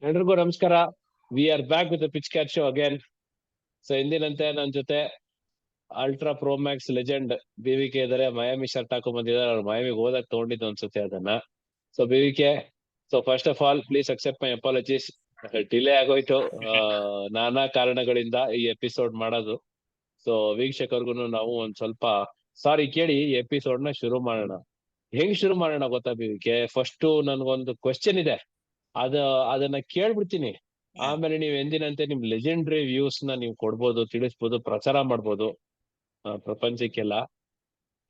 ಎಲ್ರಿಗೂ ನಮಸ್ಕಾರ. We are back with pitch cat show again. So ಎಂದಿನಂತೆ ನನ್ನ ಜೊತೆ ultra pro Max legend BVK ಇದಾರೆ. ಮಯಾಮಿ ಶರ್ಟ್ ಹಾಕೊಂಡ್ ಬಂದಿದ್ದಾರೆ. ಅವ್ರು ಮಯಾಮಿಗೆ ಹೋದಾಗ ತಗೊಂಡಿದ್ದು ಅನ್ಸುತ್ತೆ ಅದನ್ನ. So BVK, so first of all please accept my apologies. Delay ಆಗೋಯ್ತು ನಾನಾ ಕಾರಣಗಳಿಂದ ಈ ಎಪಿಸೋಡ್ ಮಾಡೋದು. ಸೊ ವೀಕ್ಷಕರ್ಗು ನಾವು ಒಂದ್ ಸ್ವಲ್ಪ ಸಾರಿ ಕೇಳಿ ಈ ಎಪಿಸೋಡ್ ನ ಶುರು ಮಾಡೋಣ. ಹೆಂಗ್ ಶುರು ಮಾಡೋಣ ಗೊತ್ತಾ BVK? ಫಸ್ಟ್ ನನ್ಗೊಂದು ಕ್ವೆಶ್ಚನ್ ಇದೆ, ಅದ ಅದನ್ನ ಕೇಳ್ಬಿಡ್ತೀನಿ. ಆಮೇಲೆ ನೀವ್ ಎಂದಿನಂತೆ ನಿಮ್ ಲೆಜೆಂಡ್ರಿ ವ್ಯೂಸ್ ನ ನೀವು ಕೊಡ್ಬೋದು, ತಿಳಿಸ್ಬೋದು, ಪ್ರಚಾರ ಮಾಡ್ಬೋದು ಪ್ರಪಂಚಕ್ಕೆಲ್ಲ.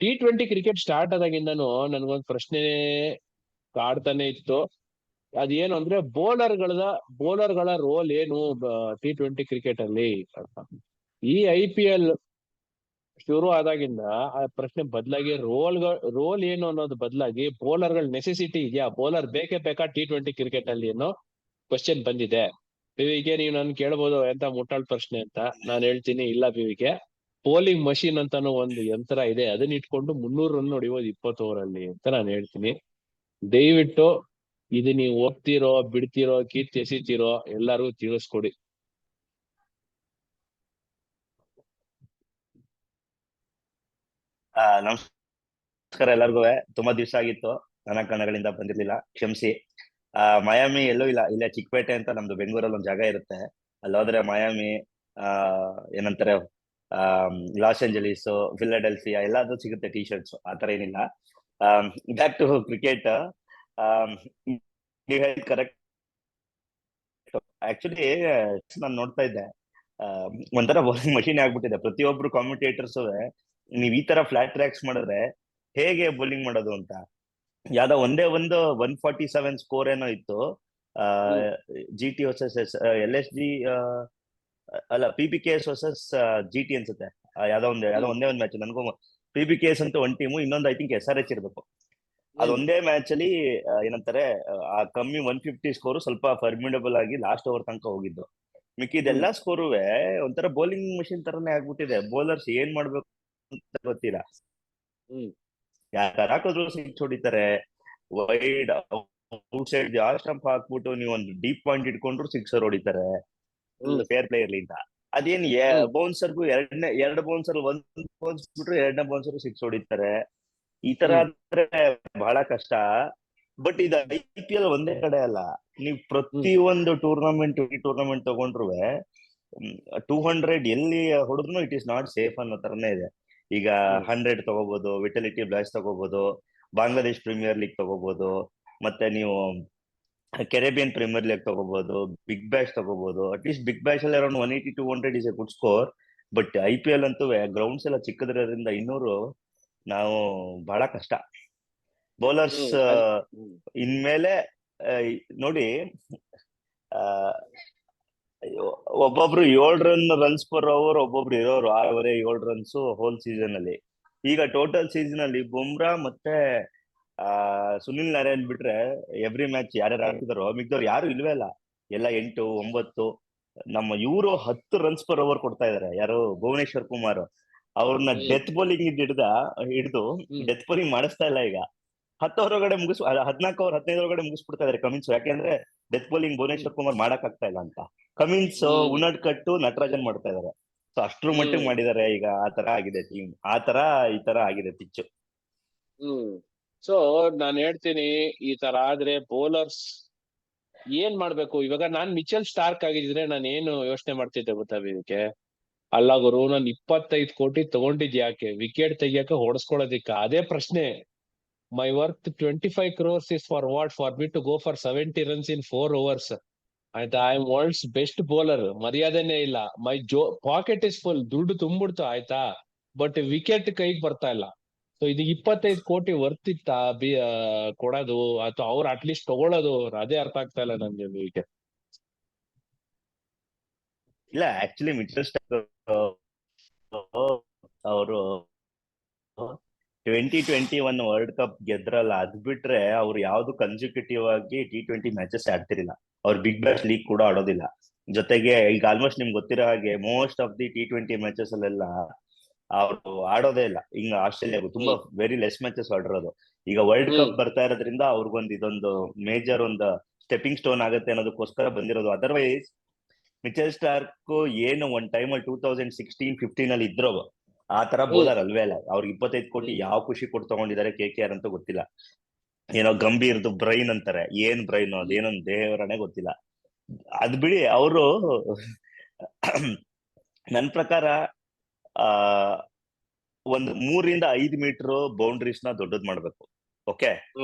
T20 ಕ್ರಿಕೆಟ್ ಸ್ಟಾರ್ಟ್ ಆದಾಗಿಂದನು ನನ್ಗೊಂದ್ ಪ್ರಶ್ನೆ ಕಾಡ್ತಾನೆ ಇತ್ತು. ಅದೇನು ಅಂದ್ರೆ ಬೋಲರ್ಗಳ ರೋಲ್ ಏನು T20 ಕ್ರಿಕೆಟ್ ಅಲ್ಲಿ ಅಂತ. ಈ IPL ಶುರು ಆದಾಗಿಂದ ಆ ಪ್ರಶ್ನೆ ಬದಲಾಗಿ ರೋಲ್ ಏನು ಅನ್ನೋದು ಬದಲಾಗಿ ಗಳ ನೆಸೆಸಿಟಿ ಇದೆಯಾ, ಬೋಲರ್ ಬೇಕೇ ಬೇಕಾ T20 ಕ್ರಿಕೆಟ್ ಅಲ್ಲಿ ಅನ್ನೋ ಕ್ವಶನ್ ಬಂದಿದೆ. BVK, ನೀವು ನನ್ ಕೇಳ್ಬೋದು ಎಂತ ಮುಟ್ಟಾಳ್ ಪ್ರಶ್ನೆ ಅಂತ. ನಾನು ಹೇಳ್ತೀನಿ ಇಲ್ಲ BVK, ಪೋಲಿಂಗ್ ಮಷೀನ್ ಅಂತಾನು ಒಂದು ಯಂತ್ರ ಇದೆ, ಅದನ್ನ ಇಟ್ಕೊಂಡು 300 ರನ್ ಹೊಡಿಬೋದು 20 ಓವರಲ್ಲಿ ಅಂತ ನಾನು ಹೇಳ್ತೀನಿ. ದಯವಿಟ್ಟು ಇದು ನೀವು ಒಪ್ತಿರೋ ಬಿಡ್ತಿರೋ ಕೀರ್ತಿ ಎಸಿತಿರೋ ಎಲ್ಲಾರ್ಗು ತಿಳಿಸ್ಕೊಡಿ. ನಮಸ್ಕಾರ ಎಲ್ಲರಿಗೂ. ತುಂಬಾ ದಿವಸ ಆಗಿತ್ತು, ನನ್ನ ಕನ್ನಡಗಳಿಂದ ಬಂದಿರ್ಲಿಲ್ಲ, ಕ್ಷಮಿಸಿ. ಮಯಾಮಿ ಎಲ್ಲೂ ಇಲ್ಲ, ಇಲ್ಲೇ ಚಿಕ್ಕಪೇಟೆ ಅಂತ ನಮ್ದು ಬೆಂಗಳೂರಲ್ಲಿ ಒಂದ್ ಜಾಗ ಇರುತ್ತೆ. ಅಲ್ಲಿ ಹೋದ್ರೆ ಮಯಾಮಿ, ಏನಂತಾರೆ, ಲಾಸ್ ಏಂಜಲೀಸ್, ಫಿಲಡೆಲ್ಫಿಯಾ ಎಲ್ಲಾದ್ರೂ ಸಿಗುತ್ತೆ ಟಿ ಶರ್ಟ್ಸ್. ಆತರ ಏನಿಲ್ಲ. Back to cricket. ನೀವು ಹೇಳಿ ಕರೆಕ್ಟ್. ಆಕ್ಚುಲಿ ನಾನು ನೋಡ್ತಾ ಇದ್ದೆ, ಒಂಥರ ಬೌಲಿಂಗ್ ಮಷೀನ್ ಆಗ್ಬಿಟ್ಟಿದೆ. ಪ್ರತಿಯೊಬ್ರು ಕಾಮೆಂಟೇಟರ್ಸ್ ನೀವ್ ಈ ತರ ಫ್ಲಾಟ್ ಟ್ರ್ಯಾಕ್ಸ್ ಮಾಡಿದ್ರೆ ಹೇಗೆ ಬೌಲಿಂಗ್ ಮಾಡೋದು ಅಂತ. ಯಾವ್ದೋ ಒಂದೇ ಒಂದು 147 ಸ್ಕೋರ್ ಏನೋ ಇತ್ತು. GT ವರ್ಸಸ್ LSG, ಅಲ್ಲ PBKS ವರ್ಸಸ್ GT ಅನ್ಸುತ್ತೆ. ಯಾವ್ದೋ ಒಂದೇ ಒಂದು ಮ್ಯಾಚ್. ನನಗೂ PBKS ಅಂತ ಒಂದ್ ಟೀಮು, ಇನ್ನೊಂದು ಐ ಥಿಂಕ್ SRH ಇರ್ಬೇಕು. ಅದೊಂದೇ ಮ್ಯಾಚ್ ಅಲ್ಲಿ ಏನಂತಾರೆ, ಆ ಕಮ್ಮಿ 150 ಸ್ಕೋರ್ ಸ್ವಲ್ಪ ಫರ್ಮಿಡಬಲ್ ಆಗಿ ಲಾಸ್ಟ್ ಓವರ್ ತನಕ ಹೋಗಿದ್ದು. ಮಿಕ್ಕಿದೆಲ್ಲಾ ಸ್ಕೋರುವೆ ಒಂಥರ ಬೌಲಿಂಗ್ ಮಷಿನ್ ತರನೇ ಆಗ್ಬಿಟ್ಟಿದೆ. ಬೌಲರ್ಸ್ ಏನ್ ಮಾಡ್ಬೇಕು ಅಂತ ಗೊತ್ತಿಲ್ಲ. ಯಾರು ಹಾಕಿದ್ರು ಸಿಕ್ಸ್ ಹೊಡಿತಾರೆ. ವೈಡ್ ಔಟ್ ಸೈಡ್ ಯಾವ ಸ್ಟಂಪ್ ಹಾಕ್ಬಿಟ್ಟು ನೀವು ಒಂದು ಡೀಪ್ ಪಾಯಿಂಟ್ ಇಟ್ಕೊಂಡ್ರು ಸಿಕ್ಸರ್ ಹೊಡಿತಾರೆ. ಫೇರ್ ಪ್ಲೇ ಇರ್ಲಿಂದ ಅದೇನ್ ಬೌನ್ಸರ್ಗೂ ಎರಡು ಬೌನ್ಸರ್ ಒಂದ್ ಬೌನ್ಸ್ ಬಿಟ್ರು ಎರಡನೇ ಬೌನ್ಸರ್ ಸಿಕ್ಸ್ ಹೊಡಿತಾರೆ. ಈ ತರ ಆದ್ರೆ ಬಹಳ ಕಷ್ಟ. ಬಟ್ ಇದು IPL ಒಂದೇ ಕಡೆ ಅಲ್ಲ, ನೀವು ಪ್ರತಿ ಒಂದು ಟೂರ್ನಮೆಂಟ್ ತಗೊಂಡ್ರು 200 ಎಲ್ಲಿ ಹೊಡೆದ್ರು ಇಟ್ ಇಸ್ ನಾಟ್ ಸೇಫ್ ಅನ್ನೋ ತರನೇ ಇದೆ. ಈಗ 100 ತಗೋಬಹುದು, ವಿಟಾಲಿಟಿ ಬ್ಲಾಸ್ಟ್ ತಗೋಬಹುದು, ಬಾಂಗ್ಲಾದೇಶ್ ಪ್ರೀಮಿಯರ್ ಲೀಗ್ ತಗೋಬಹುದು, ಮತ್ತೆ ನೀವು ಕೆರೆಬಿಯನ್ ಪ್ರೀಮಿಯರ್ ಲೀಗ್ ತಗೋಬಹುದು, ಬಿಗ್ ಬ್ಯಾಶ್ ತಗೋಬಹುದು. ಅಟ್ಲೀಸ್ಟ್ ಬಿಗ್ ಬ್ಯಾಶ್ ಅಲ್ಲಿ around 180 to 200 is A good score. But IPL ಅಂತೂ ಗ್ರೌಂಡ್ಸ್ ಎಲ್ಲ ಚಿಕ್ಕದಿರೋದ್ರಿಂದ 200 ನಾವು ಬಹಳ ಕಷ್ಟ. ಬೌಲರ್ಸ್ ಇನ್ಮೇಲೆ ನೋಡಿ, ಒಬ್ಬೊಬ್ರು 7 ರನ್ಸ್ ಪರ್ ಓವರ್, ಒಬ್ಬೊಬ್ರು ಇರೋರು 6.5-7 ರನ್ಸ್ ಹೋಲ್ ಸೀಸನ್ ಅಲ್ಲಿ. ಈಗ ಟೋಟಲ್ ಸೀಸನ್ ಅಲ್ಲಿ ಬುಮ್ರಾ ಮತ್ತೆ ಸುನಿಲ್ ನಾರಾಯಣ್ ಬಿಟ್ರೆ ಎವ್ರಿ ಮ್ಯಾಚ್ ಯಾರ್ಯಾರು ಆಡ್ತಿದಾರೋ ಮಿಗ್ದವ್ರು ಯಾರು ಇಲ್ವೇ ಇಲ್ಲ. ಎಲ್ಲ 8, 9. ನಮ್ಮ ಇವರು 10 ರನ್ಸ್ ಪರ್ ಓವರ್ ಕೊಡ್ತಾ ಇದಾರೆ. ಯಾರು? ಭುವನೇಶ್ವರ್ ಕುಮಾರ್. ಅವ್ರನ್ನ ಡೆತ್ ಬೌಲಿಂಗ್ ಹಿಡಿದು ಡೆತ್ ಬೌಲಿಂಗ್ ಮಾಡಿಸ್ತಾ ಇಲ್ಲ. ಈಗ 10 ಓವರ್ಗಡೆ 14 ಓವರ್ 15 ಓವರ್ಗಡೆ ಮುಗಿಸ್ಬಿಡ್ತಾ ಇದಾರೆ ಕಮಿನ್ಸ್. ಯಾಕೆಂದ್ರೆ ಡೆತ್ ಬೌಲಿಂಗ್ ಭುವನೇಶ್ವರ್ ಕುಮಾರ್ ಮಾಡಕ್ ಆಗ್ತಾ ಇಲ್ಲ ಅಂತ ಕಮಿನ್ಸ್ ಉನ್ನಡ್ ಕಟ್ಟು ನಟರಾಜನ್ ಮಾಡ್ತಾ ಇದಾರೆ. ಸೊ ಅಷ್ಟ್ರ ಮಟ್ಟಿಗೆ ಮಾಡಿದಾರೆ. ಈಗ ಆತರ ಆಗಿದೆ ಟೀಮ್, ಈ ತರ ಆಗಿದೆ ಪಿಚ್. ಸೊ ನಾನ್ ಹೇಳ್ತೀನಿ, ಈ ತರ ಆದ್ರೆ ಬೌಲರ್ಸ್ ಏನ್ ಮಾಡ್ಬೇಕು? ಇವಾಗ ನಾನ್ ಮಿಚೆಲ್ ಸ್ಟಾರ್ಕ್ ಆಗಿದ್ರೆ ನಾನು ಏನು ಯೋಚನೆ ಮಾಡ್ತಿದ್ದೆ ಗೊತ್ತಾ BVK? ಅಲ್ಲ ಗುರು, ನಾನು 25 ಕೋಟಿ ತಗೊಂಡಿದ್ ಯಾಕೆ? ವಿಕೆಟ್ ತೆಗಿಯಕ್ಕೆ, ಹೊಡ್ಸ್ಕೊಳೋದಿಕ್ಕ? ಅದೇ ಪ್ರಶ್ನೆ. ಮೈ worth 25 crores is for what? For me to go for 70 runs in 4 overs. ಆಯ್ತಾ? I am world's best bowler, ಮರ್ಯಾದೆನೇ ಇಲ್ಲ. ಮೈ ಪಾಕೆಟ್ ಇಸ್ ಫುಲ್, ದುಡ್ಡು ತುಂಬಿಡ್ತು ಆಯ್ತಾ, ಬಟ್ ವಿಕೆಟ್ ಕೈಗೆ ಬರ್ತಾ ಇಲ್ಲ. ಸೊ ಇದು 25 ಕೋಟಿ ವರ್ತಿತ್ತ ಕೊಡೋದು, ಅಥವಾ ಅವ್ರು ಅಟ್ಲೀಸ್ಟ್ ತಗೊಳ್ಳೋದು? ಅದೇ ಅರ್ಥ ಆಗ್ತಾ ಇಲ್ಲ ನನ್ಗೆ BVK. ಇಲ್ಲ, ಆಕ್ಚುಲಿ ಮಿಚೆಲ್ ಸ್ಟಾರ್ಕ್ ಅವರು 2021 ವರ್ಲ್ಡ್ ಕಪ್ ಗೆದ್ರಲ್ಲ, ಅದ್ ಬಿಟ್ರೆ ಅವ್ರು ಯಾವ್ದು ಕನ್ಸಿಕ್ಯೂಟಿವ್ ಆಗಿ T20 ಮ್ಯಾಚಸ್ ಆಡ್ತಿರಿಲ್ಲ. ಅವ್ರು ಬಿಗ್ ಬ್ಯಾಶ್ ಲೀಗ್ ಕೂಡ ಆಡೋದಿಲ್ಲ. ಜೊತೆಗೆ ಈಗ ಆಲ್ಮೋಸ್ಟ್ ನಿಮ್ಗೆ ಗೊತ್ತಿರೋ ಹಾಗೆ most of the T20 matches ಅಲ್ಲೆಲ್ಲ ಅವ್ರು ಆಡೋದೇ ಇಲ್ಲ. ಹಿಂಗ ಆಸ್ಟ್ರೇಲಿಯಾಗೂ ತುಂಬಾ ವೆರಿ ಲೆಸ್ ಮ್ಯಾಚಸ್ ಆಡಿರೋದು. ಈಗ ವರ್ಲ್ಡ್ ಕಪ್ ಬರ್ತಾ ಇರೋದ್ರಿಂದ ಅವ್ರಿಗೊಂದು ಇದೊಂದು ಮೇಜರ್ ಒಂದು ಸ್ಟೆಪ್ಪಿಂಗ್ ಸ್ಟೋನ್ ಆಗುತ್ತೆ ಅನ್ನೋದಕ್ಕೋಸ್ಕರ ಬಂದಿರೋದು. ಅದರ್ವೈಸ್ ಮಿಚೆಲ್ ಸ್ಟಾರ್ಕ್ ಏನು ಒಂದ್ ಟೈಮಲ್ಲಿ 2016-15 ಅಲ್ಲಿ ಇದ್ರೋ ಆ ತರ ಬೌಲರ್ ಅಲ್ವೇ ಅಲ್ಲ. ಅವ್ರಿಗೆ 25 ಕೋಟಿ ಯಾವ ಖುಷಿ ಕೊಟ್ಟು ತಗೊಂಡಿದ್ದಾರೆ KKR ಅಂತ ಗೊತ್ತಿಲ್ಲ. ಏನೋ ಗಂಭೀರ್ದು ಬ್ರೈನ್ ಅಂತಾರೆ, ಏನ್ ಬ್ರೈನ್ ಅದೇನೊಂದು ದೇವರನೇ ಗೊತ್ತಿಲ್ಲ. ಅದ್ ಬಿಡಿ, ಅವರು ನನ್ ಪ್ರಕಾರ ಆ ಒಂದ್ 3-5 ಮೀಟರ್ ಬೌಂಡ್ರೀಸ್ ನ ದೊಡ್ಡದ್ ಮಾಡ್ಬೇಕು. ಓಕೆ,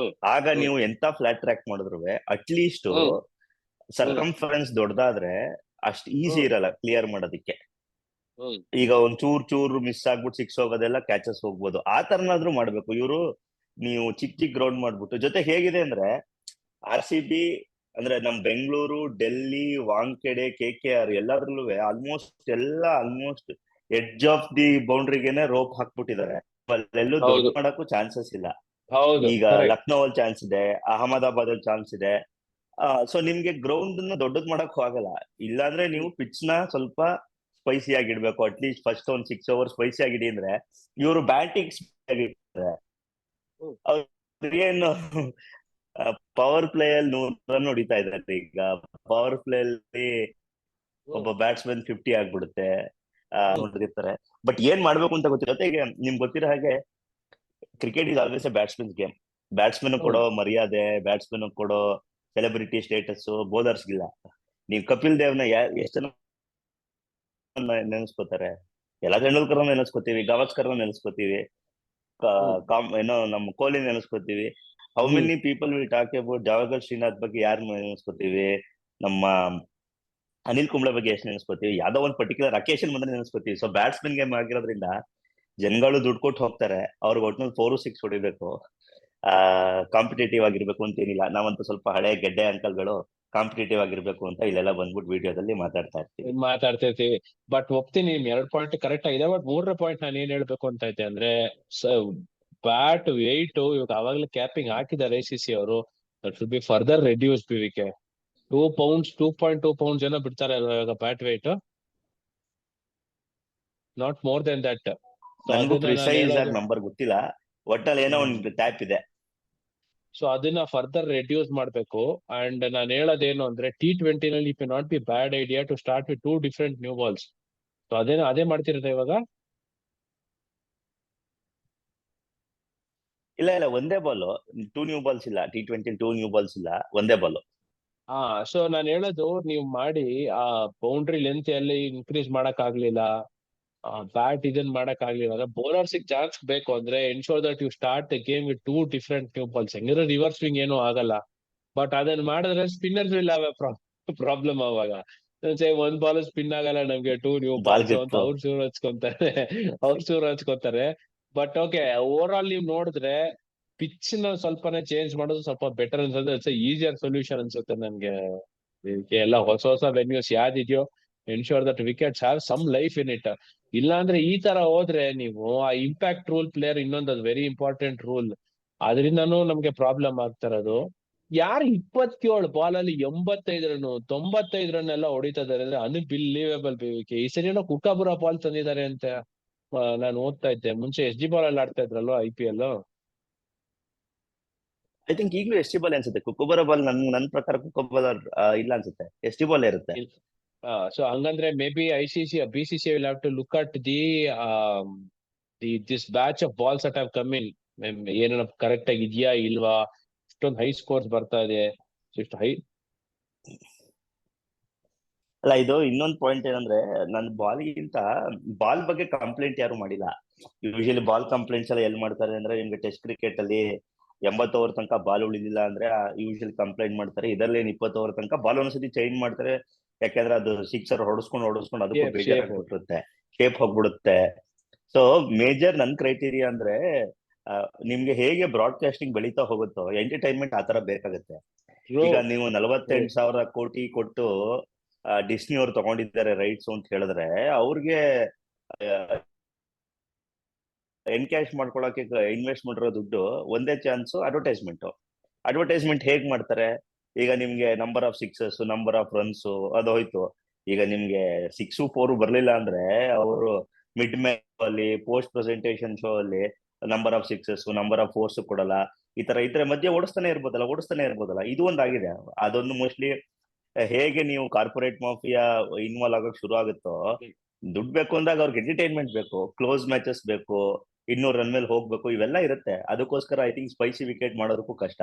ಆಗ ನೀವು ಎಂತ ಫ್ಲಾಟ್ ಟ್ರ್ಯಾಕ್ ಮಾಡಿದ್ರು ಅಟ್ಲೀಸ್ಟ್ ಸರ್ಕಂಫರೆನ್ಸ್ ದೊಡ್ಡದಾದ್ರೆ ಅಷ್ಟ್ ಈಸಿ ಇರಲ್ಲ ಕ್ಲಿಯರ್ ಮಾಡೋದಿಕ್ಕೆ. ಈಗ ಒಂದ್ ಚೂರು ಮಿಸ್ ಆಗ್ಬಿಟ್ಟು 6 ಹೋಗೋದೆಲ್ಲ ಕ್ಯಾಚಸ್ ಹೋಗ್ಬೋದು. ಆ ತರನಾದ್ರೂ ಮಾಡ್ಬೇಕು ಇವರು. ನೀವು ಚಿಕ್ಕ ಗ್ರೌಂಡ್ ಮಾಡ್ಬಿಟ್ಟು, ಜೊತೆ ಹೇಗಿದೆ ಅಂದ್ರೆ RCB ಅಂದ್ರೆ ನಮ್ ಬೆಂಗಳೂರು, ಡೆಲ್ಲಿ, ವಾಂಖೆಡೆ, KKR ಎಲ್ಲಾದ್ರಲ್ಲೂ ಆಲ್ಮೋಸ್ಟ್ ಎಡ್ಜ್ ಆಫ್ ದಿ ಬೌಂಡ್ರಿಗೆನೆ ರೋಪ್ ಹಾಕ್ಬಿಟ್ಟಿದ್ದಾರೆ. ಅಲ್ಲೆಲ್ಲೂ ದೊಡ್ಡ ಮಾಡಕ್ಕೂ ಚಾನ್ಸಸ್ ಇಲ್ಲ. ಈಗ ಲಕ್ನೋ ಅಲ್ಲಿ ಚಾನ್ಸ್ ಇದೆ, ಅಹಮದಾಬಾದ್ ಅಲ್ಲಿ ಚಾನ್ಸ್ ಇದೆ. ಸೊ ನಿಮ್ಗೆ ಗ್ರೌಂಡ್ ನ ದೊಡ್ಡದ್ ಮಾಡಕ್ ಆಗಲ್ಲ. ಇಲ್ಲಾಂದ್ರೆ ನೀವು ಪಿಚ್ ನ ಸ್ವಲ್ಪ ಸ್ಪೈಸಿ ಆಗಿಡ್ಬೇಕು. ಅಟ್ಲೀಸ್ಟ್ ಫಸ್ಟ್ ಒಂದ್ 6 overs ಸ್ಪೈಸಿ ಆಗಿದೆ ಅಂದ್ರೆ ಇವರು ಬ್ಯಾಟಿಂಗ್ ಏನು ಪವರ್ ಪ್ಲೇ ಅಲ್ಲಿ 100 ರನ್ ಹೊಡಿತಾ ಇದ್ದಾರೆ. ಈಗ ಪವರ್ ಪ್ಲೇ ಅಲ್ಲಿ ಒಬ್ಬ ಬ್ಯಾಟ್ಸ್ಮನ್ 50 ಆಗ್ಬಿಡುತ್ತೆ ನೋಡಿರ್ತಾರೆ. ಬಟ್ ಏನ್ ಮಾಡ್ಬೇಕು ಅಂತ ಗೊತ್ತಿರುತ್ತೆ. ಈಗ ನಿಮ್ಗೆ ಗೊತ್ತಿರೋ ಹಾಗೆ cricket is always A batsman game. Batsman ಕೊಡೋ ಮರ್ಯಾದೆ, ಬ್ಯಾಟ್ಸ್ಮನ್ ಕೊಡೋ ಸೆಲೆಬ್ರಿಟಿ ಸ್ಟೇಟಸ್ ಬೌಲರ್ಸ್ಗಿಲ್ಲ. ನೀವು ಕಪಿಲ್ ದೇವ್ನ ಎಷ್ಟು ನೆನೆಸ್ಕೋತಾರೆ? ಎಲ್ಲ ತೆಂಡೂಲ್ಕರ್ ನೆನೆಸ್ಕೋತೀವಿ, ಗವಾಸ್ಕರ್ ನೆನೆಸ್ಕೋತೀವಿ, ಏನೋ ನಮ್ಮ ಕೊಹ್ಲಿ ನೆನೆಸ್ಕೋತೀವಿ. How many people will talk about Javagal Srinath ಬಗ್ಗೆ ಯಾರು ನೆನೆಸ್ಕೋತೀವಿ? ನಮ್ಮ ಅನಿಲ್ ಕುಂಬ್ಳೆ ಬಗ್ಗೆ ಎಷ್ಟು ನೆನೆಸ್ಕೋತೀವಿ? ಯಾವ್ದೋ ಒಂದು ಪರ್ಟಿಕ್ಯುಲರ್ ಅಕೇಶನ್ ಬಂದ್ರೆ ನೆನೆಸ್ಕೋತೀವಿ. ಸೊ ಬ್ಯಾಟ್ಸ್ಮನ್ ಗೇಮ್ ಆಗಿರೋದ್ರಿಂದ ಜನಗಳು ದುಡ್ಡು ಕೊಟ್ಟು ಹೋಗ್ತಾರೆ. ಅವ್ರಿಗೆ ಒಟ್ನಲ್ಲಿ 4-6 ಹೊಡಿಬೇಕು, ಕಾಂಪಿಟೇಟಿವ್ ಆಗಿರ್ಬೇಕು ಅಂತ ಏನಿಲ್ಲ. ನಾವಂತೂ ಸ್ವಲ್ಪ ಹಳೆ ಗೆಡ್ಡೆ ಅಂಕಲ್ಗಳು ಕಾಂಪಿಟೇಟಿವ್ ಆಗಿರ್ಬೇಕು ಅಂತ ಇಲ್ಲೆಲ್ಲ ಬಂದ್ಬಿಟ್ಟು ವಿಡಿಯೋದಲ್ಲಿ ಮಾತಾಡ್ತಿರ್ತೀವಿ. ಬಟ್ ಒಪ್ತೀನಿ, 2 ಪಾಯಿಂಟ್ ಕರೆಕ್ಟ್ ಆಗಿದೆ. ಬಟ್ 3ನೇ ಪಾಯಿಂಟ್ ನಾನು ಏನ್ ಹೇಳ್ಬೇಕು ಅಂತ ಐತೆ ಅಂದ್ರೆ, ಬ್ಯಾಟ್ ವೆಯ್ಟ್ ಇವಾಗ ಅವಾಗ್ಲೇ ಕ್ಯಾಪಿಂಗ್ ಹಾಕಿದ್ದಾರೆ ICC ಅವರು. That should be further reduce. BVK 2 pounds 2.2 pounds ಏನೋ ಬಿಡ್ತಾರೆ ಅಲ್ವಾ ಇವಾಗ bat weight, not more than that. ನನಗೂ ಪ್ರಿಸೈಸ್ ಆಗಿ ನಂಬರ್ ಗೊತ್ತಿಲ್ಲ, ಒಟ್ಟಲ್ಲಿ ಏನೋ ಒಂದು ಟ್ಯಾಪ್ ಇದೆ. ಸೊ ಅದನ್ನ ಫರ್ದರ್ ರೆಡ್ಯೂಸ್ ಮಾಡ್ಬೇಕು. ಅಂಡ್ ನಾನು ಹೇಳೋದೇನು ಅಂದ್ರೆ, T20 ನಲ್ಲಿ it may not be bad idea to start with 2 different new balls. So ಅದೇ ಮಾಡ್ತಿರೋದು ಇವಾಗ. ಇಲ್ಲ ಒಂದೇ ಬಾಲ್, 2 ನ್ಯೂ ಬಾಲ್ಸ್ ಇಲ್ಲ. T20 2 ನ್ಯೂ ಬಾಲ್ಸ್ ಇಲ್ಲ, ಒಂದೇ ಬಾಲ್. ಸೊ ನಾನು ಹೇಳೋದು, ನೀವು ಮಾಡಿ ಆ ಬೌಂಡ್ರಿ ಲೆಂತ್ ಎಲ್ಲಿ ಇನ್ಕ್ರೀಸ್ ಮಾಡಕ್ ಆಗ್ಲಿಲ್ಲ, ಬ್ಯಾಟ್ ಇದನ್ ಮಾಡಕ್ ಆಗ್ಲಿಲ್ಲ, ಬೌಲರ್ಸ್ ಚಾನ್ಸ್ ಬೇಕು ಅಂದ್ರೆ ensure that you start the game with 2 different new balls. ಹೆಂಗಿದ್ರೆ ರಿವರ್ಸ್ ಸ್ವಿಂಗ್ ಏನೂ ಆಗಲ್ಲ. ಬಟ್ ಅದನ್ನ ಮಾಡಿದ್ರೆ spinners will have a problem. ಅವಾಗ ಒಂದ್ ಬಾಲ್ ಸ್ಪಿನ್ ಆಗಲ್ಲ, ನಮ್ಗೆ 2 ನ್ಯೂ ಬಾಲ್ಸ್ ಅಂತ ಅವ್ರು ಶೂರ್ ಹಚ್ಕೊಂತಾರೆ. ಬಟ್ ಓಕೆ, ಓವರ್ ಆಲ್ ನೀವು ನೋಡಿದ್ರೆ ಪಿಚ್ ನ ಸ್ವಲ್ಪನೇ ಚೇಂಜ್ ಮಾಡೋದು ಸ್ವಲ್ಪ ಬೆಟರ್ ಅನ್ಸುತ್ತೆ. ಇಟ್ಸ್ ಈಸಿಯರ್ ಸೊಲ್ಯೂಷನ್ ಅನ್ಸುತ್ತೆ ನನ್ಗೆ. ಎಲ್ಲ ಹೊಸ ವೆನ್ಯೂಸ್ ಯಾವ್ದಿದೆಯೋ, ensure that wickets have some life in it. ಇಲ್ಲಾಂದ್ರೆ ಈ ತರ ಹೋದ್ರೆ ನೀವು ಆ ಇಂಪ್ಯಾಕ್ಟ್ ರೂಲ್ ಪ್ಲೇಯರ್, ಇನ್ನೊಂದು ವೆರಿ ಇಂಪಾರ್ಟೆಂಟ್ ರೂಲ್, ಅದರಿಂದನೂ ನಮ್ಗೆ ಪ್ರಾಬ್ಲಮ್ ಆಗ್ತಾ ಇರೋದು. ಯಾರು 27 ಬಾಲ್ ಅಲ್ಲಿ 85 ರನ್ 95 ರನ್ ಎಲ್ಲ ಹೊಡಿತಾ ಇದಾರೆ ಅಂದ್ರೆ ಅನ್ಬಿಲೀವೇಬಲ್. BVK ಈ ಸರಿ ಏನೋ ಕುಕಾಬುರಾ ಬಾಲ್ ತಂದಿದ್ದಾರೆ ಅಂತ ನಾನು ಓದ್ತಾ ಇದ್ದೆ. ಮುಂಚೆ SG ಬಾಲ್ ಅಲ್ಲಿ ಆಡ್ತಾ ಇದ್ರಲ್ವಾ IPL. ಐ ಥಿಂಕ್ ಈಗಲೂ SG ಬಾಲ್ ಅನ್ಸುತ್ತೆ. ಕುಕುಬರ ಬಾಲ್ ನನ್ ಪ್ರಕಾರ ಕುಕುಬರ ಇಲ್ಲ ಅನ್ಸುತ್ತೆ, SG ಬಾಲ್ ಇರುತ್ತೆ. ಸೊ ಹಂಗಂದ್ರೆ may be BCCI will have to look at this batch of balls that have come in. ಏನೇನ ಕರೆಕ್ಟ್ ಆಗಿ ಇದೆಯಾ ಇಲ್ವಾ, ಇಷ್ಟೊಂದು ಹೈ ಸ್ಕೋರ್ಸ್ ಬರ್ತಾ ಇದೆ, ಇಷ್ಟು ಹೈ. ಅಲ್ಲ, ಇದು ಇನ್ನೊಂದು ಪಾಯಿಂಟ್ ಏನಂದ್ರೆ, ನನ್ ಬಾಲ್ಗಿಂತ ಬಾಲ್ ಬಗ್ಗೆ ಕಂಪ್ಲೇಂಟ್ ಯಾರು ಮಾಡಿಲ್ಲ. ಯೂಶಲಿ ಬಾಲ್ ಕಂಪ್ಲೇಂಟ್ಸ್ ಎಲ್ಲ ಎಲ್ಲಿ ಮಾಡ್ತಾರೆ ಅಂದ್ರೆ, ನಿಮ್ಗೆ ಟೆಸ್ಟ್ ಕ್ರಿಕೆಟ್ ಅಲ್ಲಿ 80 ಓವರ್ ತನಕ ಬಾಲ್ ಉಳಿದಿಲ್ಲ ಅಂದ್ರೆ ಯೂಶಲಿ ಕಂಪ್ಲೇಂಟ್ ಮಾಡ್ತಾರೆ. ಇದರಲ್ಲಿ 20 ಓವರ್ ತನಕ ಬಾಲ್ ಒಂದ್ಸತಿ ಚೇಂಜ್ ಮಾಡ್ತಾರೆ. ಯಾಕಂದ್ರೆ ಅದು ಸಿಕ್ಸರ್ ಹೊಡಿಸ್ಕೊಂಡು ಅದಕ್ಕೂ ಬೇಜಾರಾಗ್ಬಿಟ್ಟಿರುತ್ತೆ, ಶೇಪ್ ಹೋಗ್ಬಿಡುತ್ತೆ. ಸೊ ಮೇಜರ್ ನನ್ ಕ್ರೈಟೀರಿಯಾ ಅಂದ್ರೆ, ನಿಮ್ಗೆ ಹೇಗೆ ಬ್ರಾಡ್ಕಾಸ್ಟಿಂಗ್ ಬೆಳೀತಾ ಹೋಗುತ್ತೋ ಎಂಟರ್ಟೈನ್ಮೆಂಟ್ ಆತರ ಬೇಕಾಗುತ್ತೆ. ಈಗ ನೀವು 48,000 ಕೋಟಿ ಕೊಟ್ಟು ಡಿಸ್ನಿ ಅವ್ರು ತಗೊಂಡಿದ್ದಾರೆ ರೈಟ್ಸ್ ಅಂತ ಹೇಳಿದ್ರೆ, ಅವ್ರಿಗೆ ಎನ್ಕ್ಯಾಶ್ ಮಾಡ್ಕೊಳಕ್ಕೆ ಇನ್ವೆಸ್ಟ್ ಮಾಡಿರೋ ದುಡ್ಡು ಒಂದೇ ಚಾನ್ಸ್ ಅಡ್ವರ್ಟೈಸ್ಮೆಂಟ್ ಹೇಗ್ ಮಾಡ್ತಾರೆ? ಈಗ ನಿಮ್ಗೆ number of sixes, number of runs ಅದು ಹೋಯ್ತು. ಈಗ ನಿಮ್ಗೆ 6 4 ಬರ್ಲಿಲ್ಲ ಅಂದ್ರೆ ಅವರು ಮಿಡ್ ಮ್ಯಾಚ್ ಅಲ್ಲಿ, ಪೋಸ್ಟ್ ಪ್ರೆಸೆಂಟೇಷನ್ ಶೋ ಅಲ್ಲಿ number of sixes, number of force ಕೊಡಲ್ಲ. ಈ ತರ ಇದ್ರೆ ಮಧ್ಯೆ ಓಡಿಸ್ತಾನೆ ಇರ್ಬೋದಲ್ಲ. ಇದು ಒಂದಾಗಿದೆ. ಅದೊಂದು ಮೋಸ್ಟ್ಲಿ ಹೇಗೆ ನೀವು ಕಾರ್ಪೊರೇಟ್ ಮಾಫಿಯಾ ಇನ್ವಾಲ್ವ್ ಆಗೋಕ್ ಶುರು ಆಗುತ್ತೋ, ದುಡ್ಡು ಬೇಕು ಅಂದಾಗ ಅವ್ರಿಗೆ ಎಂಟರ್ಟೈನ್ಮೆಂಟ್ ಬೇಕು, ಕ್ಲೋಸ್ ಮ್ಯಾಚಸ್ ಬೇಕು, 200 ರನ್ ಮೇಲೆ ಹೋಗ್ಬೇಕು, ಇವೆಲ್ಲ ಇರುತ್ತೆ. ಅದಕ್ಕೋಸ್ಕರ ಐ ಥಿಂಕ್ ಸ್ಪೈಸಿ ವಿಕೆಟ್ ಮಾಡೋದಕ್ಕೂ ಕಷ್ಟ.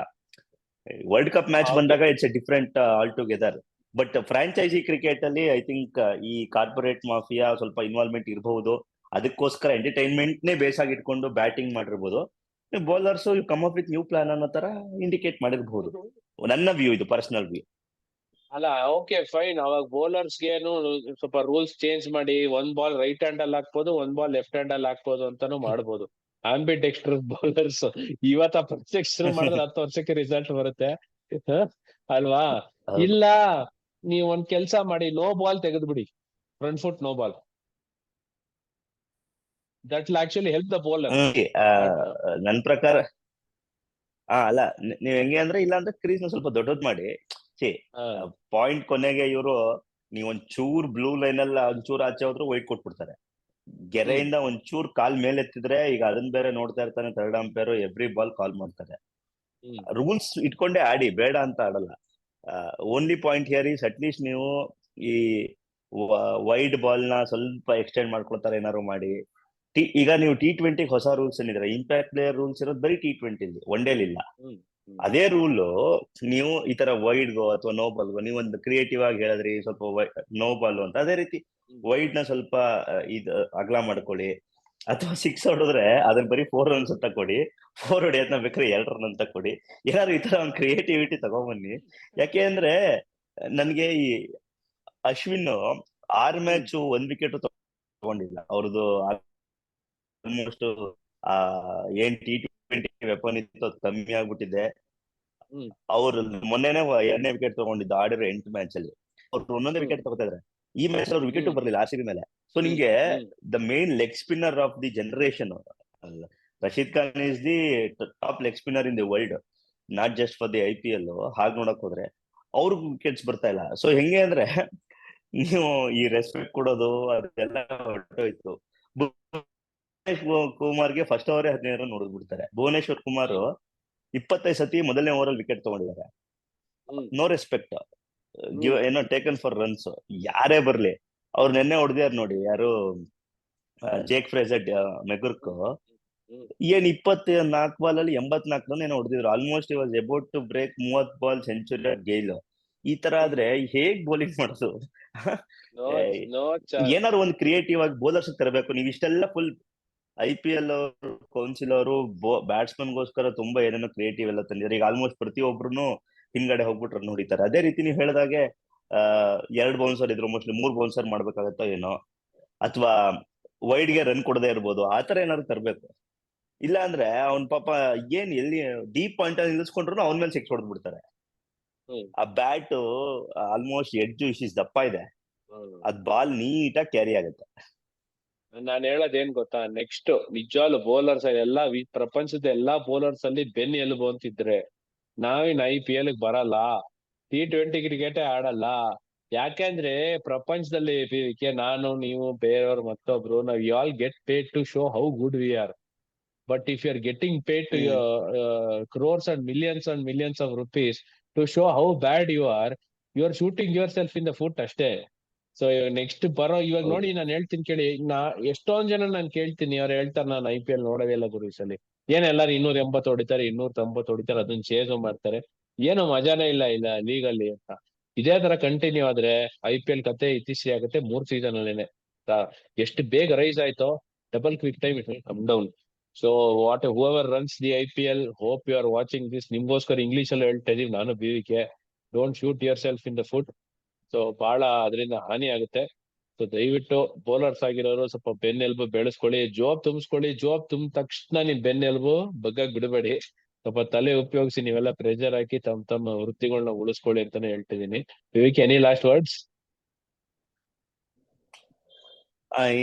ವರ್ಲ್ಡ್ ಕಪ್ ಮ್ಯಾಚ್ ಹೌದು. ಬಂದಾಗ it's a different altogether. But franchise cricket ಅಲ್ಲಿ ಐ ಥಿಂಕ್ ಈ ಕಾರ್ಪೊರೇಟ್ ಮಾಫಿಯಾ ಸ್ವಲ್ಪ ಇನ್ವಾಲ್ವ್ಮೆಂಟ್ ಇರಬಹುದು. ಅದಕ್ಕೋಸ್ಕರ ಎಂಟರ್ಟೈನ್ಮೆಂಟ್ ನೇ ಬೇಸ್ ಆಗಿ ಇಟ್ಕೊಂಡು ಬ್ಯಾಟಿಂಗ್ ಮಾಡಿರ್ಬೋದು. Bowlers come up with new plan ಅನ್ನೋ ತರ ಇಂಡಿಕೇಟ್ ಮಾಡಿರ್ಬಹುದು. ನನ್ನ ವ್ಯೂ, ಇದು ಪರ್ಸನಲ್ ವ್ಯೂ. ಅಲ್ಲ, ಓಕೆ ಫೈನ್. ಅವಾಗ ಬೌಲರ್ಸ್ ಗೇನು ಸ್ವಲ್ಪ ರೂಲ್ಸ್ ಚೇಂಜ್ ಮಾಡಿ ಒಂದ್ ಬಾಲ್ ರೈಟ್ ಹ್ಯಾಂಡ್ ಅಲ್ಲಿ ಹಾಕ್ಬೋದು, ಒಂದ್ ಬಾಲ್ ಲೆಫ್ಟ್ ಹ್ಯಾಂಡ್ ಅಲ್ಲಿ ಹಾಕ್ಬೋದು ಅಂತಾನು ಮಾಡ್ಬೋದು. ಆಂಬಿ ಡೆಕ್ಸ್ಟರ್ ಬೌಲರ್ಸ್ ಇವತ್ತ ಪ್ರಾಕ್ಟೀಸ್ ಶುರು ಮಾಡಿದ್ರೆ 10 ವರ್ಷಕ್ಕೆ ರಿಸಲ್ಟ್ ಬರುತ್ತೆ. ಹ? ಅಲ್ವಾ? ಇಲ್ಲ, ನೀವ್ ಒಂದ್ ಕೆಲ್ಸ ಮಾಡಿ, ನೋ ಬಾಲ್ ತೆಗೆದ್ಬಿಡಿ, front foot no ball. That will actually help the bowler. ನನ್ ಪ್ರಕಾರ ಅಲ್ಲ, ನೀವ್ ಹೆಂಗೆ ಅಂದ್ರೆ, ಇಲ್ಲ ಅಂದ್ರೆ ಕ್ರೀಸ್ ನ ಸ್ವಲ್ಪ ದೊಡ್ಡದ್ ಮಾಡಿ ಪಾಯಿಂಟ್ ಕೊನೆಗೆ ಇವರು ನೀವ್ ಒಂಚೂರ್ ಬ್ಲೂ ಲೈನ್ ಅಲ್ಲಿ ಒಂಚೂರ್ ಆಚೆ ಹೋದ್ರು ವೈಟ್ ಕೊಟ್ಬಿಡ್ತಾರೆ. ಗೆರೆಯಿಂದ ಒಂಚೂರ್ ಕಾಲ್ ಮೇಲೆತ್ತಿದ್ರೆ ಈಗ ಅದನ್ನ ಬೇರೆ ನೋಡ್ತಾ ಇರ್ತಾನೆ ಥರ್ಡ್ ಅಂಪೈರ್, ಎವ್ರಿ ಬಾಲ್ ಕಾಲ್ ಮಾಡ್ತಾರೆ. ರೂಲ್ಸ್ ಇಟ್ಕೊಂಡೇ ಆಡಿ, ಬೇಡ ಅಂತ ಆಡಲ್ಲ. Only point here is at least ನೀವು ಈ ವೈಡ್ ಬಾಲ್ ನ ಸ್ವಲ್ಪ ಎಕ್ಸ್ಟೆಂಡ್ ಮಾಡ್ಕೊಳ್ತಾರೆ ಏನಾದ್ರು ಮಾಡಿ. ಈಗ ನೀವು T20 ಹೊಸ ರೂಲ್ಸ್ ಏನಿದ್ರೆ, ಇಂಪ್ಯಾಕ್ಟ್ ಪ್ಲೇಯರ್ ರೂಲ್ಸ್ ಇರೋದು ಬರೀ T20 ಒನ್ ಡೇಲಿ ಇಲ್ಲ. ಅದೇ ರೂಲ್ ನೀವು ಈ ತರ ವೈಡ್ ಗೋ ಅಥವಾ ನೋ ಬಾಲ್ ಗೋ, ನೀವು ಒಂದು ಕ್ರಿಯೇಟಿವ್ ಆಗಿ ಹೇಳಿದ್ರಿ ಸ್ವಲ್ಪ ನೋ ಬಾಲ್ ಅಂತ, ಅದೇ ರೀತಿ ವೈಡ್ ನ ಸ್ವಲ್ಪ ಅಗಲ ಮಾಡ್ಕೊಳ್ಳಿ. ಅಥವಾ 6 ಹೊಡೆದ್ರೆ ಅದನ್ನ ಬರೀ 4 ರನ್ಸ್ ಅಂತ ಕೊಡಿ, 4 ಹೊಡೆಯೋದ್ನ ಬೇಕಾದ್ರೆ 2 ರನ್ ಅಂತ ಕೊಡಿ. ಏನಾದ್ರು ಈ ತರ ಒಂದು ಕ್ರಿಯೇಟಿವಿಟಿ ತಗೊಂಬನ್ನಿ. ಯಾಕೆ ಅಂದ್ರೆ ನನ್ಗೆ ಈ ಅಶ್ವಿನ್ 6 ಮ್ಯಾಚ್ 1 ವಿಕೆಟ್ ತಗೊಂಡಿಲ್ಲ. ಅವ್ರದ್ದು ಆಲ್ಮೋಸ್ಟ್ ಏನ್ T20 ವೆಪನ್ ಇತ್ತು ಅದು ಕಮ್ಮಿ ಆಗ್ಬಿಟ್ಟಿದೆ. ಅವ್ರು ಮೊನ್ನೆನೆ 2ನೇ ವಿಕೆಟ್ ತಗೊಂಡಿದ್ದು ಆಡಿರೋ 8 ಮ್ಯಾಚ್ ಅಲ್ಲಿ. ಅವ್ರು 1 ವಿಕೆಟ್ ತಗೋತಾ ಇದ್ರೆ, ಈ ಮ್ಯಾಚ್ ಅವ್ರು ವಿಕೆಟ್ ಬರ್ಲಿಲ್ಲ RCB ಮೇಲೆ. ಸೊ ನಿಮ್ಗೆ the main leg spinner of the generation Rashid Khan is the top leg spinner in the world, not just for the IPL. ಹಾಗೆ ನೋಡಕ್ ಹೋದ್ರೆ ಅವ್ರಿಗೂ ವಿಕೆಟ್ಸ್ ಬರ್ತಾ ಇಲ್ಲ. ಸೊ ಹೆಂಗೆ ಅಂದ್ರೆ ನೀವು ಈ ರೆಸ್ಪೆಕ್ಟ್ ಕೊಡೋದು ಅದೆಲ್ಲ ಹೊರಟೋಯ್ತು. ಭುವನೇಶ್ವರ್ ಕುಮಾರ್ಗೆ ಫಸ್ಟ್ ಓವರೇ 15 ರನ್ ಹೊಡೆದ್ ಬಿಡ್ತಾರೆ. ಭುವನೇಶ್ವರ್ ಕುಮಾರ್ 25 ಸತಿ ಮೊದಲನೇ ಓವರ್ ಅಲ್ಲಿ ವಿಕೆಟ್ ತಗೊಂಡಿದ್ದಾರೆ. ನೋ ರೆಸ್ಪೆಕ್ಟ್, ಏನೋ ಟೇಕನ್ ಫಾರ್ ರನ್ಸ್. ಯಾರೇ ಬರ್ಲಿ, ಅವ್ರು ನೆನ್ನೆ ಹೊಡೆದ್ಯಾರ ನೋಡಿ, ಯಾರು ಜೇಕ್ ಫ್ರೇಜರ್ ಮೆಗುರ್ಕ್, ಏನ್ 24 ಬಾಲ್ ಅಲ್ಲಿ 84 ರನ್ ಏನೋ ಹೊಡೆದಿದ್ರು. Almost he was about to break 30 ball century Gayle. ಈ ತರ ಆದ್ರೆ ಹೇಗ್ ಬೌಲಿಂಗ್ ಮಾಡೋದು? ಏನಾದ್ರು ಒಂದು ಕ್ರಿಯೇಟಿವ್ ಆಗಿ ಬೌಲರ್ಸ್ ತರಬೇಕು. ನೀವು ಇಷ್ಟೆಲ್ಲ ಫುಲ್ IPL ಅವರು, ಕೌನ್ಸಿಲ್ ಅವರು ಬ್ಯಾಟ್ಸ್ಮನ್ ಗೋಸ್ಕರ ತುಂಬಾ ಏನೇನೋ ಕ್ರಿಯೇಟಿವ್ ಎಲ್ಲ ತಂದಿದ್ದಾರೆ. ಈಗ ಆಲ್ಮೋಸ್ಟ್ ಪ್ರತಿಯೊಬ್ರು ಹಿಂದ್ಗಡೆ ಹೋಗ್ಬಿಟ್ಟು ರನ್ ಹೊಡಿತಾರೆ. ಅದೇ ರೀತಿ ನೀವು ಹೇಳಿದಾಗೆ 2 ಬೌನ್ಸರ್ ಇದ್ರು, ಮೋಸ್ಟ್ಲಿ 3 ಬೌನ್ಸರ್ ಮಾಡ್ಬೇಕಾಗತ್ತೋ ಏನೋ, ಅಥವಾ ವೈಡ್ ಗೆ ರನ್ ಕೊಡದೇ ಇರ್ಬೋದು. ಆತರ ಏನಾದ್ರು ತರಬೇಕು. ಇಲ್ಲ ಅಂದ್ರೆ ಅವ್ನ್ ಪಾಪ ಏನ್ ಎಲ್ಲಿ ಡೀಪ್ ಪಾಯಿಂಟ್ ಅಲ್ಲಿ ನಿಲ್ಸ್ಕೊಂಡ್ರು ಅವನ ಮೇಲೆ 6 ಹೊಡೆದ್ ಬಿಡ್ತಾರೆ. ಆ ಬ್ಯಾಟ್ ಆಲ್ಮೋಸ್ಟ್ ಎಡ್ಜು ಇಷ್ಟಿಸ್ ದಪ್ಪ ಇದೆ, ಅದ್ ಬಾಲ್ ನೀಟಾಗಿ ಕ್ಯಾರಿ ಆಗುತ್ತೆ. ನಾನ್ ಹೇಳೋದೇನ್ ಗೊತ್ತಾ, ನೆಕ್ಸ್ಟ್ ನಿಜವಾಗ್ಲು ಬೌಲರ್ಸ್ ಎಲ್ಲಾ ಪ್ರಪಂಚದ ಎಲ್ಲಾ ಬೌಲರ್ಸ್ ಅಲ್ಲಿ ಬೆನ್ ಎಲುಬು ಅಂತಿದ್ರೆ ನಾವಿನ್ IPL ಬರಲ್ಲ, T20 ಕ್ರಿಕೆಟೇ ಆಡಲ್ಲ. ಯಾಕೆಂದ್ರೆ ಪ್ರಪಂಚದಲ್ಲಿ ನಾನು, ನೀವು, ಬೇರೆಯವ್ರು, ಮತ್ತೊಬ್ರು, ನಾವ್ you all get paid to show how good we are. But if you are getting paid to crores and millions of rupees to show how bad you are shooting yourself in the foot ಅಷ್ಟೇ. So next ಬರೋ ಇವಾಗ ನೋಡಿ, ನಾನು ಹೇಳ್ತೀನಿ ಕೇಳಿ, ಎಷ್ಟೊಂದ್ ಜನ ನಾನು ಕೇಳ್ತೀನಿ, ಅವ್ರು ಹೇಳ್ತಾರೆ ನಾನು IPL ನೋಡೋದೇ ಇಲ್ಲ ಗುರು ಈ ಸಲಿ. ಏನ್ ಎಲ್ಲಾರು 280 ಹೊಡಿತಾರೆ, 290 ಹೊಡಿತಾರೆ, ಅದನ್ನ ಚೇಸು ಮಾಡ್ತಾರೆ, ಏನು ಮಜಾನೇ ಇಲ್ಲ ಲೀಗಲ್ಲಿ ಅಂತ. ಇದೇ ತರ ಕಂಟಿನ್ಯೂ ಆದ್ರೆ IPL ಕತೆ ಇತಿಶ್ರೀ ಆಗುತ್ತೆ 3 ಸೀಸನ್ ಅಲ್ಲೇನೆ. ಎಷ್ಟು ಬೇಗ ರೈಸ್ ಆಯ್ತೋ, double quick time it will come down. So whoever runs the IPL, hope you are watching this. ನಿಮ್ಗೋಸ್ಕರ ಇಂಗ್ಲಿಷ್ ಅಲ್ಲಿ ಹೇಳ್ತಾ ಇದೀವಿ ನಾನು, BVK, don't shoot your self in the foot. So ಬಹಳ ಅದರಿಂದ ಹಾನಿ ಆಗುತ್ತೆ. ಸೊ ದಯವಿಟ್ಟು ಬೌಲರ್ಸ್ ಆಗಿರೋರು ಸ್ವಲ್ಪ ಬೆನ್ನೆಲುಬು ಬೆಳೆಸ್ಕೊಳ್ಳಿ, ಜೋಬ್ ತುಂಬಿಸ್ಕೊಳ್ಳಿ. ಜೋಬ್ ತುಂಬ ತಕ್ಷಣ ನೀನ್ ಬೆನ್ನೆಲುಬು ಬಗ್ಗಕ್ ಬಿಡಬೇಡಿ. ಸ್ವಲ್ಪ ತಲೆ ಉಪಯೋಗಿಸಿ ನೀವೆಲ್ಲ ಪ್ರೆಷರ್ ಹಾಕಿ ತಮ್ಮ ವೃತ್ತಿಗಳನ್ನ ಉಳಿಸ್ಕೊಳ್ಳಿ ಅಂತಾನೆ ಹೇಳ್ತಿದೀನಿ. BVK, any last words?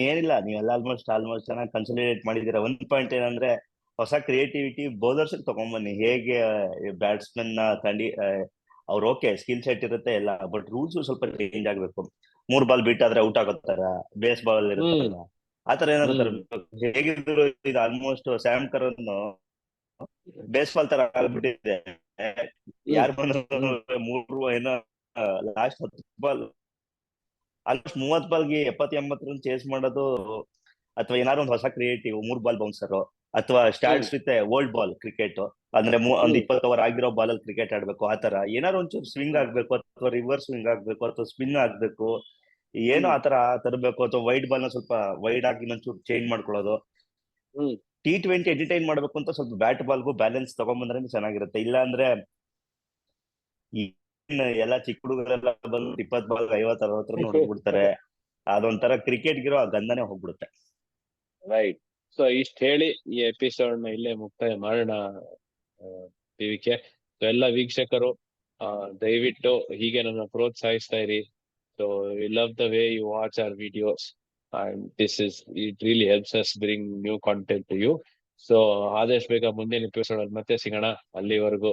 ಏನಿಲ್ಲ, ನೀವೆಲ್ಲ ಆಲ್ಮೋಸ್ಟ್ ಚೆನ್ನಾಗಿ ಕನ್ಸಲ್ಟೇಟ್ ಮಾಡಿದೀರಾ. ಒಂದ್ ಪಾಯಿಂಟ್ ಏನಂದ್ರೆ, ಹೊಸ ಕ್ರಿಯೇಟಿವಿಟಿ ಬೌಲರ್ಸ್ ಬನ್ನಿ. ಹೇಗೆ ಬ್ಯಾಟ್ಸ್ಮನ್ ನ ಅವ್ರು ಓಕೆ ಸ್ಕಿಲ್ ಸೆಟ್ ಇರುತ್ತೆ ಎಲ್ಲ, ಬಟ್ ರೂಲ್ಸ್ ಸ್ವಲ್ಪ ಚೇಂಜ್ ಆಗ್ಬೇಕು. 3 ಬಾಲ್ ಬೀಟ್ ಆದ್ರೆ ಔಟ್ ಆಗೋತಾರ, ಬೇಸ್ ಬಾಲ್ ಇರುತ್ತಲ್ಲ, ಆತರ ಏನಾದ್ರು ಹ್ಮ್ ತರಬೇಕು. ಹೇಗಿದ್ರು ಇದು ಆಲ್ಮೋಸ್ಟ್ ಸ್ಯಾಮ್ ಕರನ್ ಬೇಸ್ಬಾಲ್ ತರ ಆಗ್ಬಿಟ್ಟಿದೆ. ಹ್ಮ್ ಯಾರು ಬಂದ್ರು ಹ್ಮ್ ಮೂರು ಏನೋ last 10 ball almost 30 ಬಾಲ್ಗೆ 70-80 run chase ಮಾಡೋದು, ಅಥವಾ ಏನಾದ್ರು ಒಂದು ಹೊಸ ಕ್ರಿಯೇಟಿವ್ 3 ಬಾಲ್ ಬೌನ್ಸರ್, ಅಥವಾ hmm starts with old ball cricket, ಅಂದ್ರೆ ಒಂದ್ ಹ್ಮ್ 20 ಓವರ್ ಆಗಿರೋ ಬಾಲ್ ಅಲ್ಲಿ ಕ್ರಿಕೆಟ್ ಆಡ್ಬೇಕು. ಆತರ ಏನಾದ್ರು ಒಂಚೂರು ಸ್ವಿಂಗ್ ಹ್ಮ್ ಆಗ್ಬೇಕು, ಅಥವಾ ರಿವರ್ಸ್ ಸ್ವಿಂಗ್ ಆಗ್ಬೇಕು, ಅಥವಾ ಸ್ಪಿನ್ ಆಗ್ಬೇಕು, ಏನೋ ಹ್ಮ್ ಆತರ ತರಬೇಕು. ಅಥವಾ ವೈಡ್ ಬಾಲ್ ನ ಸ್ವಲ್ಪ ವೈಡ್ ಆಗಿ ಒಂಚೂರು ಚೇಂಜ್ ಮಾಡ್ಕೊಳ್ಳೋದು. ಹ್ಮ್ T20 ಎಂಟರ್ಟೈನ್ ಮಾಡ್ಬೇಕು ಅಂತ ಸ್ವಲ್ಪ ಬ್ಯಾಟ್ ಬಾಲ್ಗೂ ಬ್ಯಾಲೆನ್ಸ್ ತಗೊಂಡ್ಬಂದ್ರೆ ಚೆನ್ನಾಗಿರುತ್ತೆ. ಇಲ್ಲ ಅಂದ್ರೆ ಈ ಎಲ್ಲ ಚಿಕ್ಕ ಹುಡುಗರೆಲ್ಲ ಬಂದು 20 ಬಾಲ್ 50-60 ರನ್ ಹೊಡೆದ್ಬಿಡ್ತಾರೆ. ಅದೊಂಥರ ಕ್ರಿಕೆಟ್ಗಿರೋ ಆ ಗಂಧನೇ ಹೋಗ್ಬಿಡುತ್ತೆ. ರೈಟ್. ಸೊ ಇಷ್ಟ ಹೇಳಿ ಈ ಎಪಿಸೋಡ್ ನ ಇಲ್ಲೇ ಮುಕ್ತಾಯ ಮಾಡೋಣ ಪಿವಿಕೆ. ಎಲ್ಲ ವೀಕ್ಷಕರು ದಯವಿಟ್ಟು ಹೀಗೆ ನನ್ನ ಪ್ರೋತ್ಸಾಹಿಸ್ತಾ ಇರಿ. So we love the way you watch our videos and it really helps us bring new content to you. So ಆದಷ್ಟು ಬೇಗ ಮುಂದಿನ ಎಪಿಸೋಡ್ ಅಲ್ಲಿ ಮತ್ತೆ ಸಿಗೋಣ. ಅಲ್ಲಿವರೆಗೂ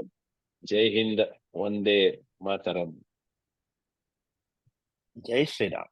ಜೈ ಹಿಂದ್, ಒಂದೇ ಮಾತರಂ. ಜೈ ಶ್ರೀರಾಮ್.